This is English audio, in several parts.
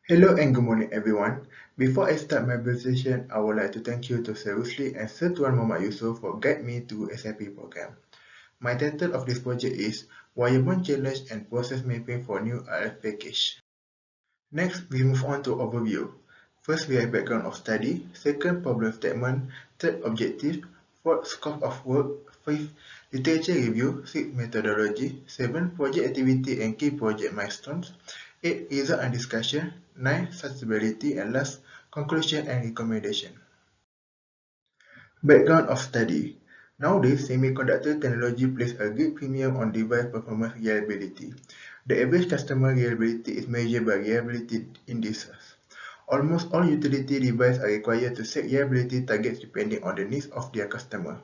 Hello and good morning everyone. Before I start my presentation, I would like to thank you to Sir Rusli and Sir Tuan Muhammad Yusof for guiding me to SIP program. My title of this project is Wirebond Challenge and Process Mapping for New RF Package. Next, we move on to overview. First, we have background of study. Second, problem statement. Third, objective. Fourth, scope of work. Fifth, literature review. Sixth, methodology. Seven, project activity and key project milestones. 8. Result and discussion. 9. Sustainability. And last, conclusion and recommendation. Background of study. Nowadays, semiconductor technology places a great premium on device performance reliability. The average customer reliability is measured by reliability indices. Almost all utility devices are required to set reliability targets depending on the needs of their customer.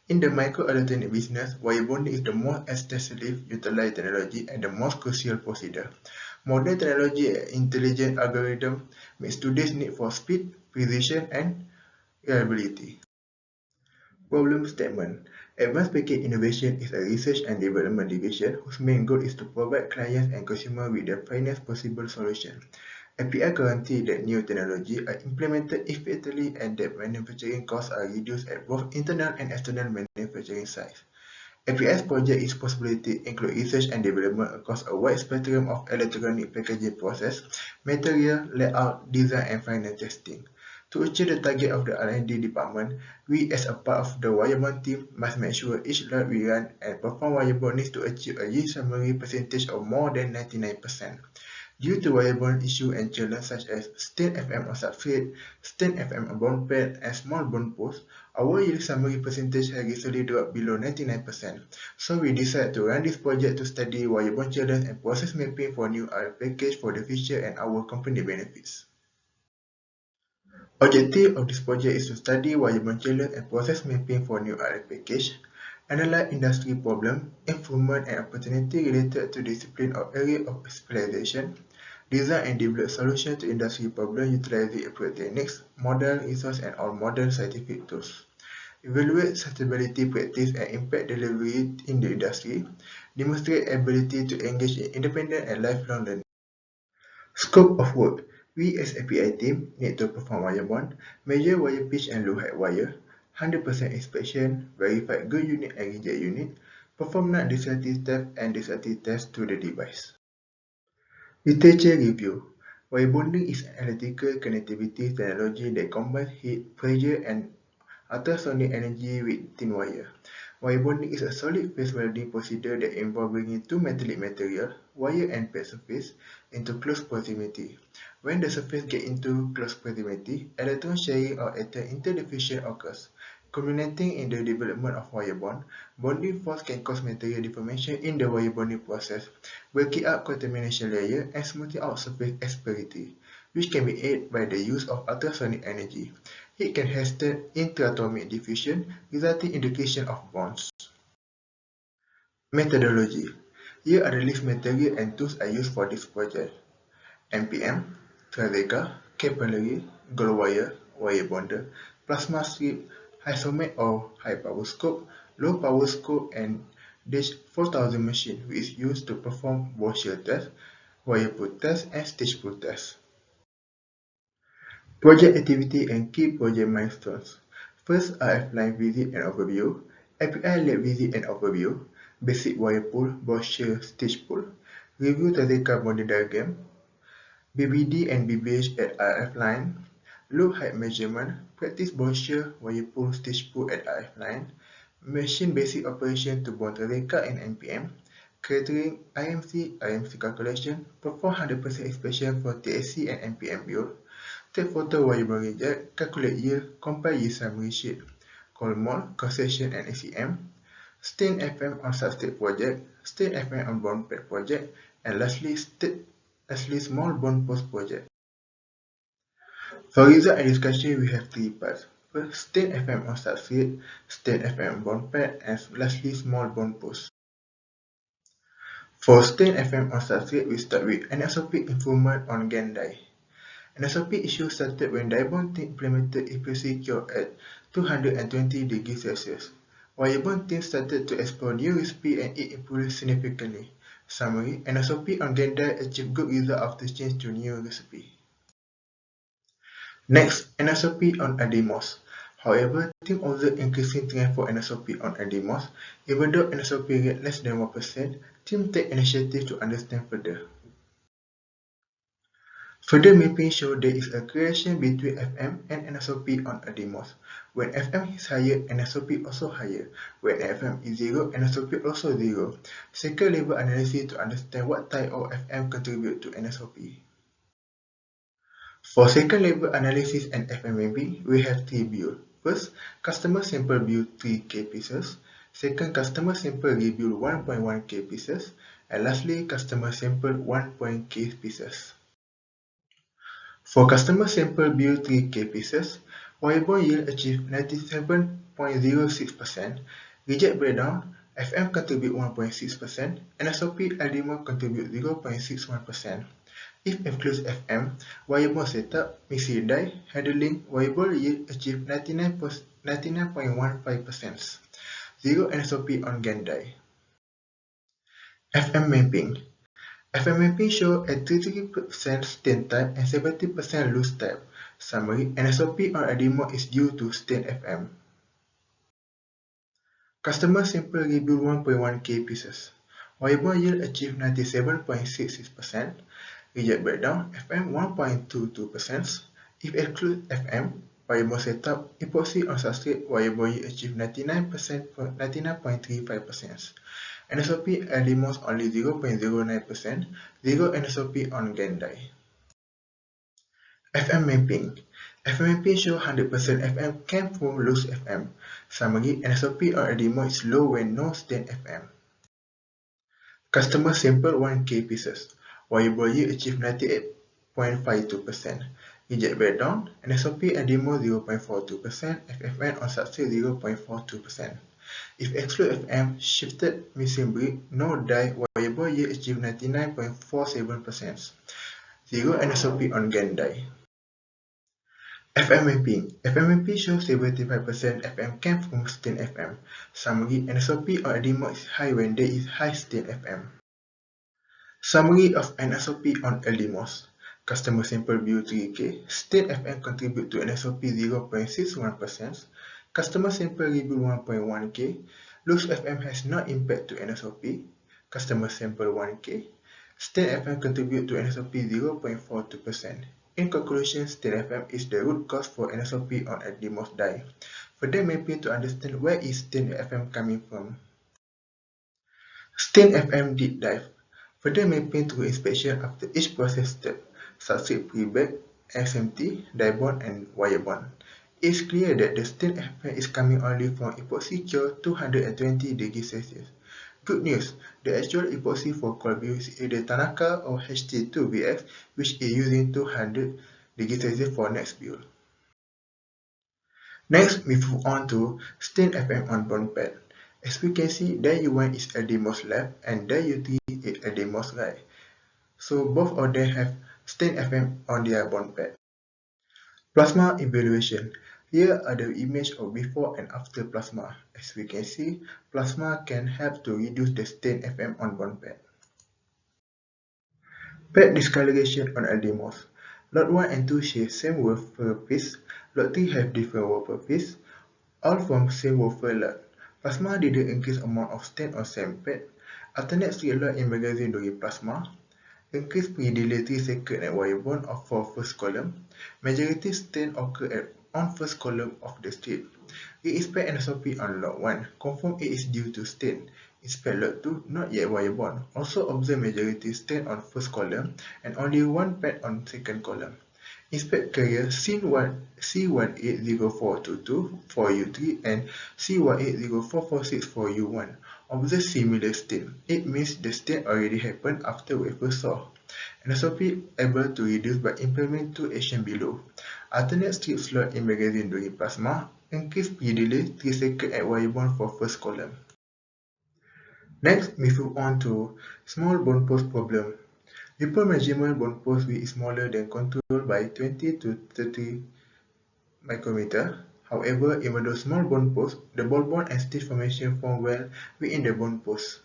In the microelectronic business, wire bonding is the most extensively utilized technology and the most crucial procedure. Modern technology and intelligent algorithm meets today's need for speed, precision, and reliability. Problem statement. Advanced Package Innovation is a research and development division whose main goal is to provide clients and consumers with the finest possible solution. API guarantees that new technology are implemented effectively and that manufacturing costs are reduced at both internal and external manufacturing sites. API's project is possibility include research and development across a wide spectrum of electronic packaging process, material, layout, design, and final testing. To achieve the target of the R&D department, we as a part of the Wirebond team must make sure each lot we run and perform Wirebond needs to achieve a yield summary percentage of more than 99%. Due to Wirebond issue and challenges such as stain FM on substrate, stain FM on bond pad, and small bond post, our yield summary percentage has recently dropped below 99%. So we decided to run this project to study Wirebond challenge and process mapping for new RF package for the future and our company benefits. Objective of this project is to study Wirebond challenge and process mapping for new RF package, analyze industry problem, improvement and opportunity related to discipline or area of specialization, design and develop solutions to industry problem utilizing appropriate techniques, model, resource and all modern scientific tools. Evaluate sustainability practice and impact delivery in the industry, demonstrate ability to engage in independent and lifelong learning. Scope of work. We as API team need to perform wire bond, measure wire pitch and low height wire, 100% inspection, verify good unit and reject unit, perform nut destructive test and destructive test to the device. Literature review. Wire bonding is an electrical connectivity technology that combines heat, pressure, and ultrasonic energy with thin wire. Wire bonding is a solid phase welding procedure that involves bringing two metallic material, wire and pad surface, into close proximity. When the surface gets into close proximity, electron sharing or atom interdiffusion occurs, culminating in the development of wire bond. Bonding force can cause material deformation in the wire bonding process, breaking up contamination layer and smoothing out surface asperity, which can be aided by the use of ultrasonic energy. It can hasten interatomic diffusion, resulting in the creation of bonds. Methodology. Here are the list material and tools I used for this project. NPM, Trazeka, capillary, gold wire, wire bonder, plasma strip, isomet or high power scope, low power scope, and Dish 4000 machine, which is used to perform ball shear test, wire pull test, and stage pull test. Project activity and key project milestones. First, RF line visit and overview, API lab visit and overview, basic wire pull, ball shear, stage pull, review Trazeka bonding diagram, BBD and BBH at RF line, loop height measurement, practice ball shear, wire pull, stage pull at RF line, machine basic operation to bond Trazeka and NPM, catering IMC calculation, perform 100% inspection for TSC and NPM build, take photo wire bond reject, calculate yield, compile yield summary sheet, call mol, concession and ACM, stain FM on substrate project, stain FM on bond pad project, and lastly small bond post project. For result and discussion, we have three parts. First, stain FM on substrate, stain FM on bond pad, and lastly small bond post. For stain FM on substrate, we start with anisotropic improvement on GaN die. Anisotropic issue started when die bond implemented epoxy cure at 220 degrees Celsius. Wirebond team started to explore new recipe and it improved significantly. Summary: anisotropy on GaN die achieved good result after change to new recipe. Next, anisotropy on adenomos. However, team observed increasing trend for anisotropy on adenomos. Even though anisotropy rate less than 1%, team take initiative to understand further. Further mapping shows there is a correlation between Fm and anisotropy on adenomos. When Fm is higher, anisotropy also higher. When Fm is zero, anisotropy also zero. Second level analysis to understand what type of Fm contribute to anisotropy. For second level analysis and FMAP, we have three views. First, customer sample view 3K pieces. Second, customer sample review 1.1K pieces. And lastly, customer sample 1.K pieces. For customer sample view 3K pieces, Wirebond yield achieved 97.06%, reject breakdown, FM contribute 1.6%, and SOP adenoma contribute 0.61%. If excludes FM, Wirebond setup, mixing die, handling, Wirebond yield achieved 99.15%, 0 anisotropy on GAN die. FM mapping. FM mapping show a 33% stain type and 70% loose type. Summary, anisotropy on adenoma is due to stain FM. Customer sample rebuild 1.1K pieces. Wirebond yield achieved 97.66%. Reject breakdown, FM 1.22%. If exclude FM, Wirebond setup, epoxy on substrate, Wirebond yield achieved 99.35%. Anisotropy adenoma only 0.09%, 0 anisotropy on GAN die. FM mapping. FM mapping show 100% FM came from loose FM. Summary, anisotropy on adenoma is low when no stain FM. Customer sample 1K pieces. Wirebond yield achieved 98.52%. Reject breakdown, anisotropy adenoma 0.42%, FFN on substrate 0.42%. If exclude FM, shifted missing brick, no die, Wirebond yield achieved 99.47%. 0 anisotropy on GAN die. FM mapping. FM mapping shows 75% FM came from stain FM. Summary, anisotropy on adenoma is high when there is high stain FM. Summary of anisotropy on adenomos. Customer sample view 3K. Stain FM contribute to anisotropy 0.61%. Customer sample review 1.1K. Loose FM has no impact to anisotropy. Customer sample 1K. Stain FM contribute to anisotropy 0.42%. In conclusion, stain FM is the root cause for anisotropy on adenomos die. Further mapping to understand where is stain FM coming from. Stain FM deep dive. Further mapping through inspection after each process step, substrate pre-bake, SMT, die bond, and wire bond. It's clear that the stain FM is coming only from epoxy cure 220 degrees Celsius. Good news, the actual epoxy for cold view is either Tanaka or HT2VX, which is using 200 degrees Celsius for next build. Next, we move on to stain FM on bond pad. As we can see, die U1 is adenoma left and die U3 is adenoma right. So both of them have stain FM on their bond pad. Plasma evaluation. Here are the image of before and after plasma. As we can see, plasma can help to reduce the stain FM on bond pad. Pad discoloration on adenoma. Lot 1 and 2 share same wafer piece. Lot 3 have different wafer piece, all from same wafer lot. Plasma didn't increase amount of stain on same pad. Alternate straight lot in magazine during plasma. Increase pre-delay 3 seconds at wire bond for first column. Majority stain occur on first column of the strip. Re-inspect anisotropy on lot 1. Confirm it is due to stain. Inspect lot 2, not yet wire bond. Also observe majority stain on first column and only one pad on second column. Inspect carrier C180422 for U3 and C180446 for U1. Observe similar stain. It means the stain already happened after wafer saw. Anisotropy able to reduce by implement 2 actions below. Alternate strip slot in magazine during plasma. Increase pre-delay 3 seconds at wire bond for first column. Next, we move on to small bond post problem. Ripple measurement bond post width is smaller than control by 20 to 30 micrometer. However, even though small bond post, the ball bond and stitch formation form well within the bond post.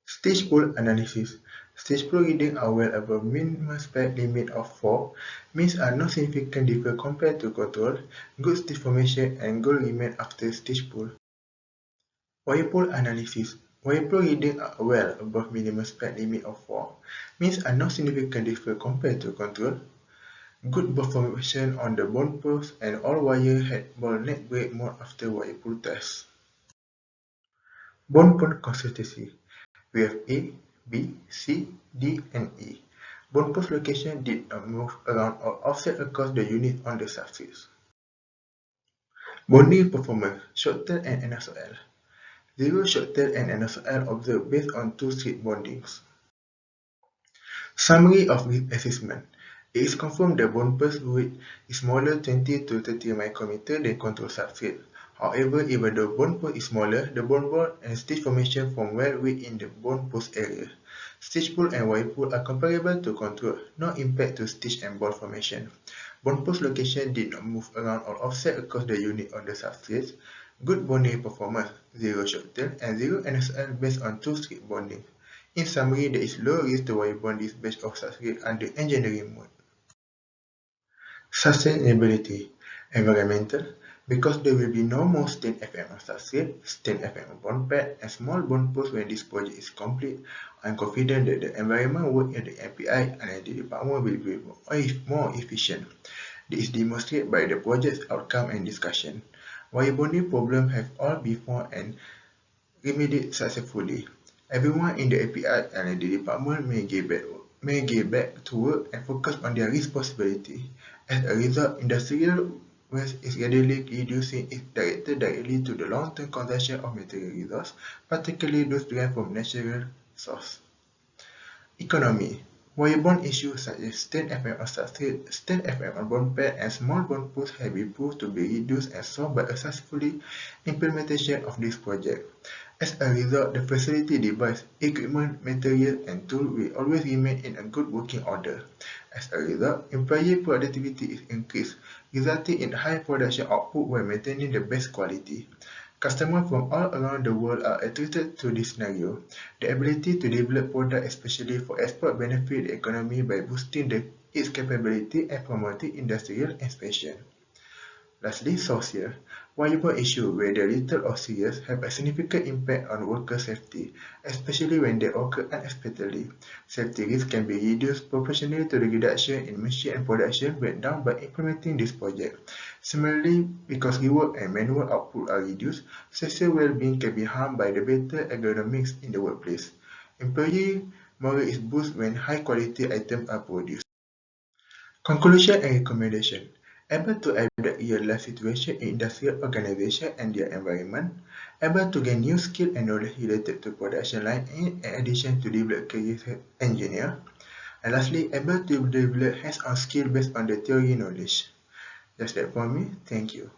Stitch pull analysis. Stage pro reading are well above minimum spec limit of 4, means are no significant difference compared to control, good stage formation and goal remain after stage pull. Wirebond analysis. Wirebond reading are well above minimum spec limit of 4, means are no significant difference compared to control, good ball formation on the bond post and all wire had ball net break mode after wire pull test. Bond post consistency. We have A, B, C, D, and E. Bond post location did not move around or offset across the unit on the surface. Bonding performance, short tail and NSOL. Zero short tail and NSOL observed based on two street bondings. Summary of risk assessment. It is confirmed the bond pulse width is smaller 20 to 30 micrometer than control substrate. However, even though bond pulse is smaller, the bond wall and stage formation form well within the bond pulse area. Stage pull and wire pull are comparable to control, no impact to stage and bond formation. Bond pulse location did not move around or offset across the unit on the substrate. Good bonding performance, zero short tail and zero NSL based on two street bonding. In summary, there is low risk to wire bond this batch of substrate under engineering mode. Sustainability. Environmental. Because there will be no more stained FM on substrate, stained FM on bond pad, and small bond post when this project is complete, I am confident that the environment work at the API and the department will be more efficient. This is demonstrated by the project's outcome and discussion. Wire bonding problems have all been found and remedied successfully. Everyone in the API and the department may get back to work and focus on their responsibility. As a result, industrial waste is gradually reducing if directed directly to the long-term consumption of material resources, particularly those derived from natural sources. Economy. Wirebond issues such as stained FM on substrate, stained FM on bond pad, and small bond posts have been proved to be reduced and solved by a successful implementation of this project. As a result, the facility device, equipment, material, and tool will always remain in a good working order. As a result, employee productivity is increased, resulting in high production output while maintaining the best quality. Customers from all around the world are attracted to this scenario. The ability to develop products especially for export benefit the economy by boosting its capability and promoting industrial expansion. Lastly, social. Wirebond issues, whether little or serious, have a significant impact on worker safety, especially when they occur unexpectedly. Safety risks can be reduced proportionally to the reduction in machine and production breakdown by implementing this project. Similarly, because rework and manual output are reduced, social well-being can be harmed by the better ergonomics in the workplace. Employee morale is boosted when high-quality items are produced. Conclusion and recommendation. Able to adapt real-life situation in industrial organization and their environment. Able to gain new skill and knowledge related to production line in addition to develop career engineer. And lastly, able to develop hands-on skill based on the theory knowledge. That's that for me. Thank you.